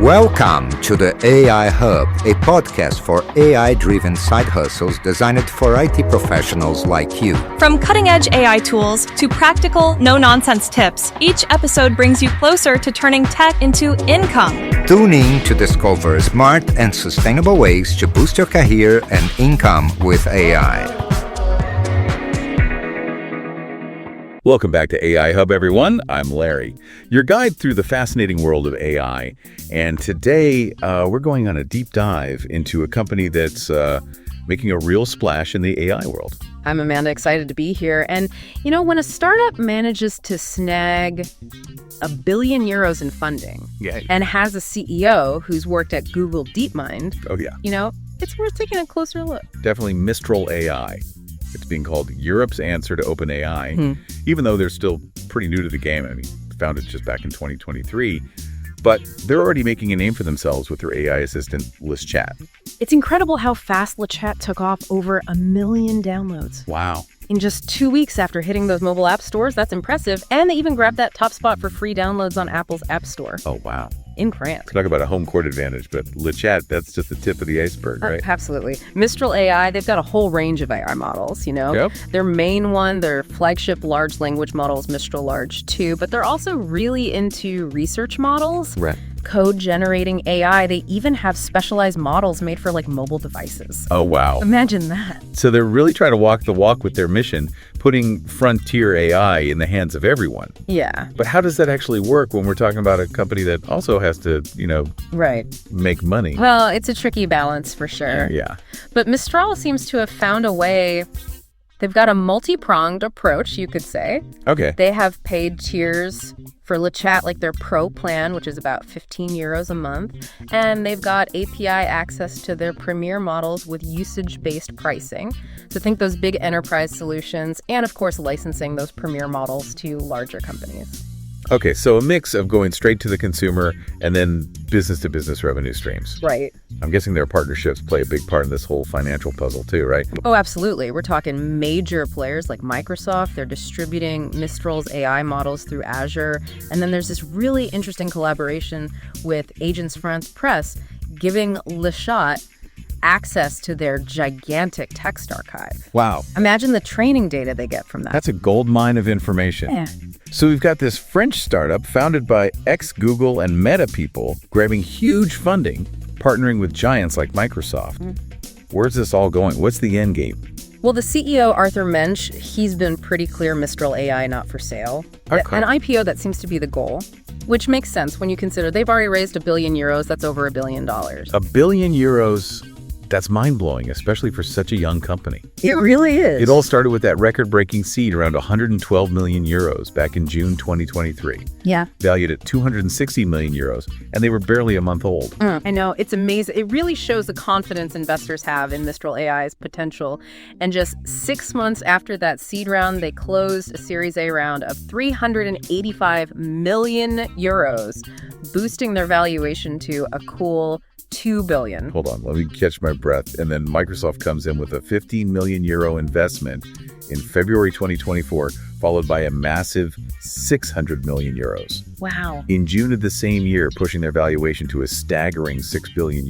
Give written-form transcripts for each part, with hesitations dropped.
Welcome to the AI Hub, a podcast for AI-driven side hustles designed for IT professionals like you. From cutting-edge AI tools to practical, no-nonsense tips, each episode brings you closer to turning tech into income. Tune in to discover smart and sustainable ways to boost your career and income with AI. Welcome back to AI Hub, everyone. I'm Larry, your guide through the fascinating world of AI. And today, we're going on a deep dive into a company that's making a real splash in the AI world. I'm Amanda, excited to be here. And, you know, when a startup manages to snag €1 billion in funding and has a CEO who's worked at Google DeepMind, you know, it's worth taking a closer look. Definitely Mistral AI. It's being called Europe's answer to OpenAI, even though they're still pretty new to the game. I mean, founded just back in 2023. But they're already making a name for themselves with their AI assistant, LaChat. It's incredible how fast LaChat took off, over 1 million downloads. Wow. In just 2 weeks after hitting those mobile app stores. That's impressive. And they even grabbed that top spot for free downloads on Apple's App Store. Oh, wow. In France. Talk about a home court advantage, but LaChat, that's just the tip of the iceberg, right? Absolutely. Mistral AI, they've got a whole range of AI models, you know? Yep. Their main one, their flagship large language model is Mistral Large 2, but they're also really into research models. Right. Code generating AI. They even have specialized models made for like mobile devices. Oh, wow. Imagine that. So they're really trying to walk the walk with their mission, putting frontier AI in the hands of everyone. Yeah. But how does that actually work when we're talking about a company that also has to, make money? Well, it's a tricky balance for sure. Yeah. But Mistral seems to have found a way. They've got a multi-pronged approach, you could say. Okay. They have paid tiers for LaChat, like their Pro plan, which is about €15 a month. And they've got API access to their premier models with usage-based pricing. So think those big enterprise solutions and, of course, licensing those premier models to larger companies. Okay, so a mix of going straight to the consumer and then business-to-business revenue streams. Right. I'm guessing their partnerships play a big part in this whole financial puzzle too, right? Oh, absolutely. We're talking major players like Microsoft. They're distributing Mistral's AI models through Azure. And then there's this really interesting collaboration with Agence France-Presse, giving LaChat access to their gigantic text archive. Wow. Imagine the training data they get from that. That's a gold mine of information. Yeah. So we've got this French startup founded by ex-Google and Meta people grabbing huge funding, partnering with giants like Microsoft. Where's this all going? What's the end game? Well, the CEO, Arthur Mensch, he's been pretty clear Mistral AI not for sale. Okay. An IPO, that seems to be the goal, which makes sense when you consider they've already raised €1 billion. That's over $1 billion. €1 billion. That's mind-blowing, especially for such a young company. It really is. It all started with that record-breaking seed around €112 million back in June 2023. Yeah. Valued at €260 million, and they were barely a month old. I know. It's amazing. It really shows the confidence investors have in Mistral AI's potential. And just 6 months after that seed round, they closed a Series A round of €385 million, boosting their valuation to a cool $2 billion. Hold on, let me catch my breath. And then Microsoft comes in with a €15 million investment in February 2024, followed by a massive €600 million. Wow. In June of the same year, pushing their valuation to a staggering €6 billion.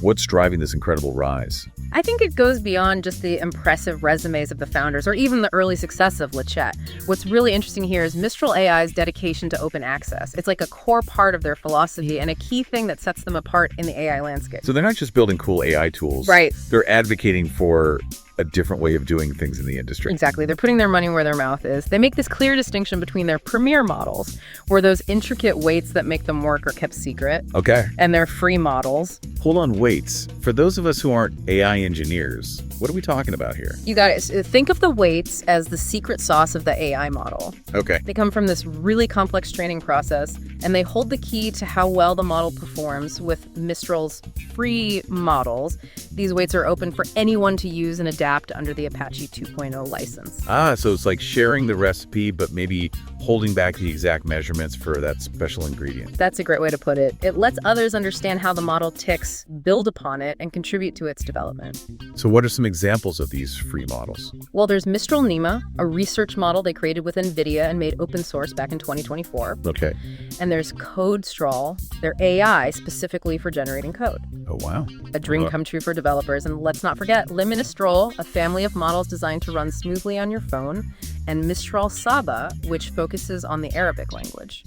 What's driving this incredible rise? I think it goes beyond just the impressive resumes of the founders or even the early success of LaChat. What's really interesting here is Mistral AI's dedication to open access. It's like a core part of their philosophy and a key thing that sets them apart in the AI landscape. So they're not just building cool AI tools. Right. They're advocating for a different way of doing things in the industry. Exactly. They're putting their money where their mouth is. They make this clear distinction between their premier models, where those intricate weights that make them work are kept secret. Okay. And their free models. Hold on, weights. For those of us who aren't AI engineers, what are we talking about here? You got it. Think of the weights as the secret sauce of the AI model. Okay. They come from this really complex training process, and they hold the key to how well the model performs with Mistral's free models. These weights are open for anyone to use and adapt under the Apache 2.0 license. So it's like sharing the recipe, but maybe holding back the exact measurements for that special ingredient. That's a great way to put it. It lets others understand how the model ticks, build upon it, and contribute to its development. So what are some examples of these free models? Well, there's Mistral Nima, a research model they created with NVIDIA and made open source back in 2024. Okay. And there's CodeStral, their AI specifically for generating code. Oh, wow. A dream come true for developers. And let's not forget Mistral, a family of models designed to run smoothly on your phone, and Mistral Saba, which focuses on the Arabic language.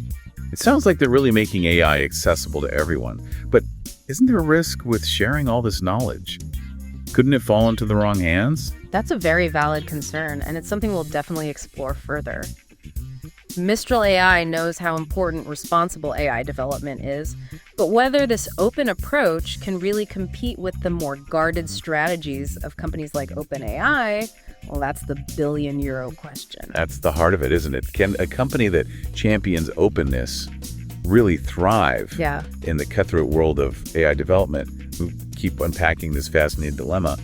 It sounds like they're really making AI accessible to everyone. But isn't there a risk with sharing all this knowledge? Couldn't it fall into the wrong hands? That's a very valid concern, and it's something we'll definitely explore further. Mistral AI knows how important responsible AI development is, but whether this open approach can really compete with the more guarded strategies of companies like OpenAI, well, that's the billion-euro question. That's the heart of it, isn't it? Can a company that champions openness really thrive in the cutthroat world of AI development? We keep unpacking this fascinating dilemma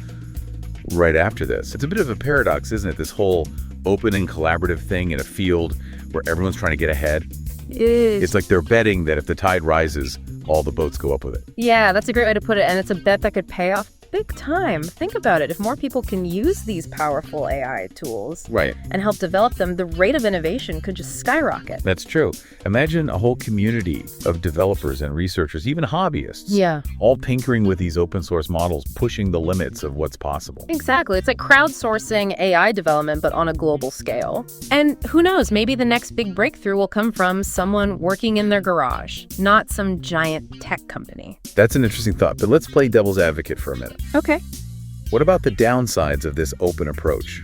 right after this. It's a bit of a paradox, isn't it? This whole open and collaborative thing in a field where everyone's trying to get ahead. It's like they're betting that if the tide rises, all the boats go up with it. Yeah, that's a great way to put it, and it's a bet that could pay off big time. Think about it. If more people can use these powerful AI tools and help develop them, the rate of innovation could just skyrocket. That's true. Imagine a whole community of developers and researchers, even hobbyists, all tinkering with these open source models, pushing the limits of what's possible. Exactly. It's like crowdsourcing AI development, but on a global scale. And who knows, maybe the next big breakthrough will come from someone working in their garage, not some giant tech company. That's an interesting thought, but let's play devil's advocate for a minute. Okay. What about the downsides of this open approach?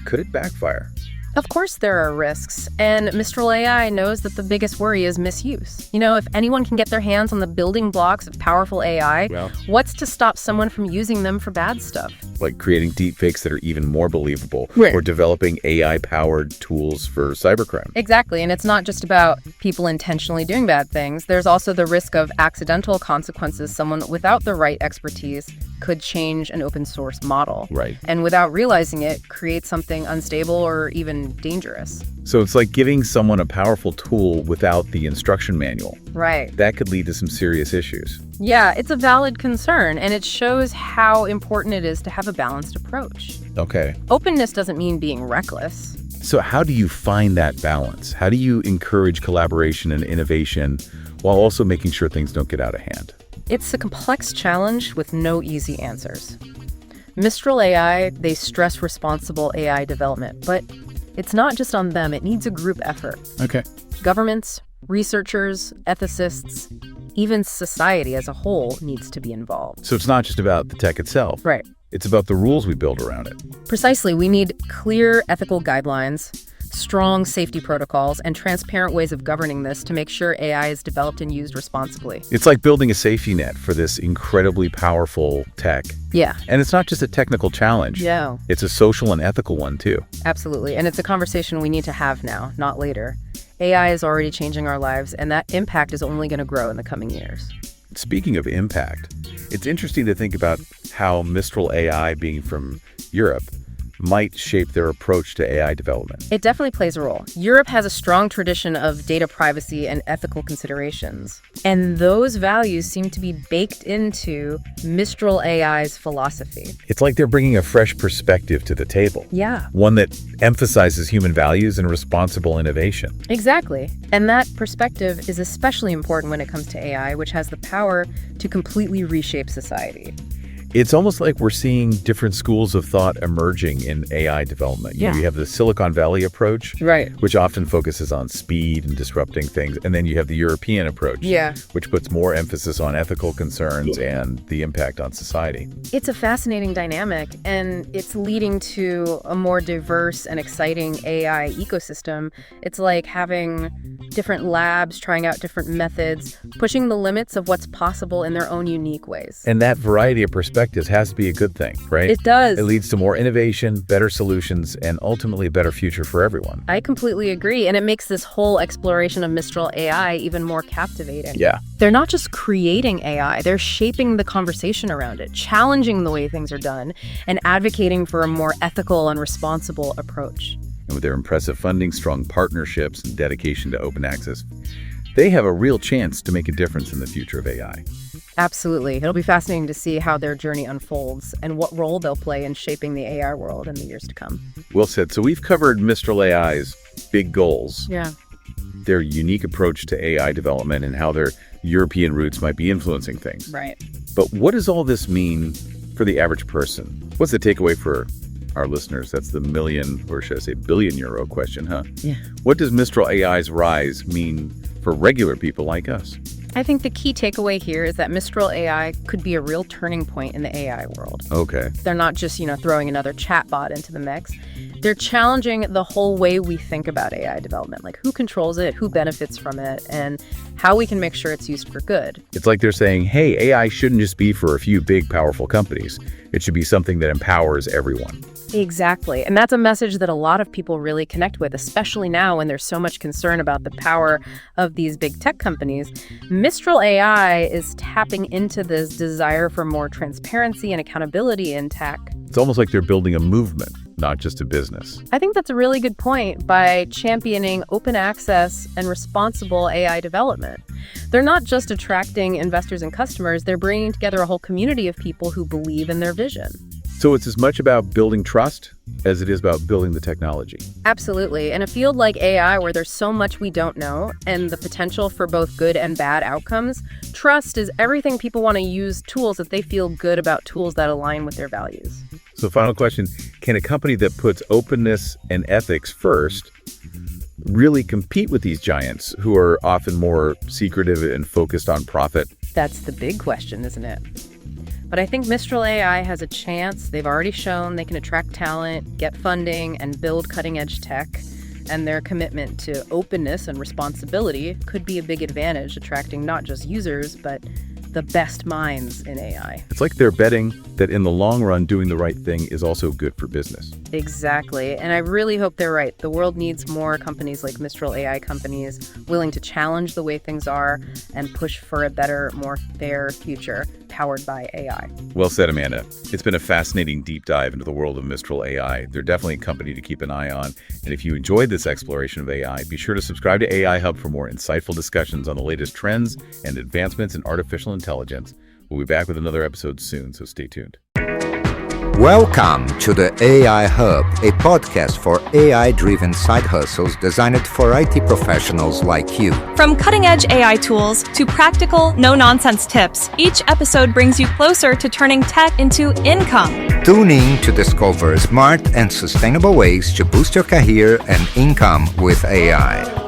Could it backfire? Of course there are risks, and Mistral AI knows that the biggest worry is misuse. You know, if anyone can get their hands on the building blocks of powerful AI, what's to stop someone from using them for bad stuff? Like creating deepfakes that are even more believable, or developing AI-powered tools for cybercrime. Exactly, and it's not just about people intentionally doing bad things. There's also the risk of accidental consequences. Someone without the right expertise could change an open source model. And without realizing it, create something unstable or even dangerous. So it's like giving someone a powerful tool without the instruction manual. That could lead to some serious issues. Yeah, it's a valid concern, and it shows how important it is to have a balanced approach. Okay. Openness doesn't mean being reckless. So how do you find that balance? How do you encourage collaboration and innovation while also making sure things don't get out of hand? It's a complex challenge with no easy answers. Mistral AI, they stress responsible AI development, but it's not just on them. It needs a group effort. Okay. Governments, researchers, ethicists, even society as a whole needs to be involved. So it's not just about the tech itself. It's about the rules we build around it. Precisely. We need clear ethical guidelines, strong safety protocols, and transparent ways of governing this to make sure AI is developed and used responsibly. It's like building a safety net for this incredibly powerful tech. And it's not just a technical challenge. It's a social and ethical one, too. Absolutely. And it's a conversation we need to have now, not later. AI is already changing our lives, and that impact is only going to grow in the coming years. Speaking of impact, it's interesting to think about how Mistral AI, being from Europe, might shape their approach to AI development. It definitely plays a role. Europe has a strong tradition of data privacy and ethical considerations, and those values seem to be baked into Mistral AI's philosophy. It's like they're bringing a fresh perspective to the table. One that emphasizes human values and responsible innovation. Exactly. And that perspective is especially important when it comes to AI, which has the power to completely reshape society. It's almost like we're seeing different schools of thought emerging in AI development. You have the Silicon Valley approach, which often focuses on speed and disrupting things. And then you have the European approach, which puts more emphasis on ethical concerns and the impact on society. It's a fascinating dynamic, and it's leading to a more diverse and exciting AI ecosystem. It's like having different labs trying out different methods, pushing the limits of what's possible in their own unique ways. And that variety of perspectives has to be a good thing, right? It does. It leads to more innovation, better solutions, and ultimately a better future for everyone. I completely agree. And it makes this whole exploration of Mistral AI even more captivating. They're not just creating AI, they're shaping the conversation around it, challenging the way things are done, and advocating for a more ethical and responsible approach. And with their impressive funding, strong partnerships, and dedication to open access, they have a real chance to make a difference in the future of AI. Absolutely. It'll be fascinating to see how their journey unfolds and what role they'll play in shaping the AI world in the years to come. Well said. So we've covered Mistral AI's big goals, Yeah. their unique approach to AI development, and how their European roots might be influencing things. Right. But what does all this mean for the average person? What's the takeaway for our listeners? That's the million, or should I say billion-euro question, huh? Yeah. What does Mistral AI's rise mean for regular people like us? I think the key takeaway here is that Mistral AI could be a real turning point in the AI world. Okay. They're not just, throwing another chatbot into the mix. They're challenging the whole way we think about AI development, like who controls it, who benefits from it, and how we can make sure it's used for good. It's like they're saying, hey, AI shouldn't just be for a few big, powerful companies. It should be something that empowers everyone. Exactly. And that's a message that a lot of people really connect with, especially now when there's so much concern about the power of these big tech companies. Mistral AI is tapping into this desire for more transparency and accountability in tech. It's almost like they're building a movement, not just a business. I think that's a really good point by championing open access and responsible AI development. They're not just attracting investors and customers, they're bringing together a whole community of people who believe in their vision. So it's as much about building trust as it is about building the technology. Absolutely. In a field like AI, where there's so much we don't know and the potential for both good and bad outcomes, trust is everything. People want to use tools that they feel good about, tools that align with their values. So final question, can a company that puts openness and ethics first really compete with these giants who are often more secretive and focused on profit? That's the big question, isn't it? But I think Mistral AI has a chance. They've already shown they can attract talent, get funding, and build cutting-edge tech. And their commitment to openness and responsibility could be a big advantage, attracting not just users, but the best minds in AI. It's like they're betting that in the long run, doing the right thing is also good for business. Exactly. And I really hope they're right. The world needs more companies like Mistral AI companies willing to challenge the way things are and push for a better, more fair future powered by AI. Well said, Amanda. It's been a fascinating deep dive into the world of Mistral AI. They're definitely a company to keep an eye on. And if you enjoyed this exploration of AI, be sure to subscribe to AI Hub for more insightful discussions on the latest trends and advancements in artificial intelligence. We'll be back with another episode soon, so stay tuned. Welcome to the AI Hub, a podcast for AI-driven side hustles designed for IT professionals like you. From cutting-edge AI tools to practical, no-nonsense tips, each episode brings you closer to turning tech into income. Tune in to discover smart and sustainable ways to boost your career and income with AI.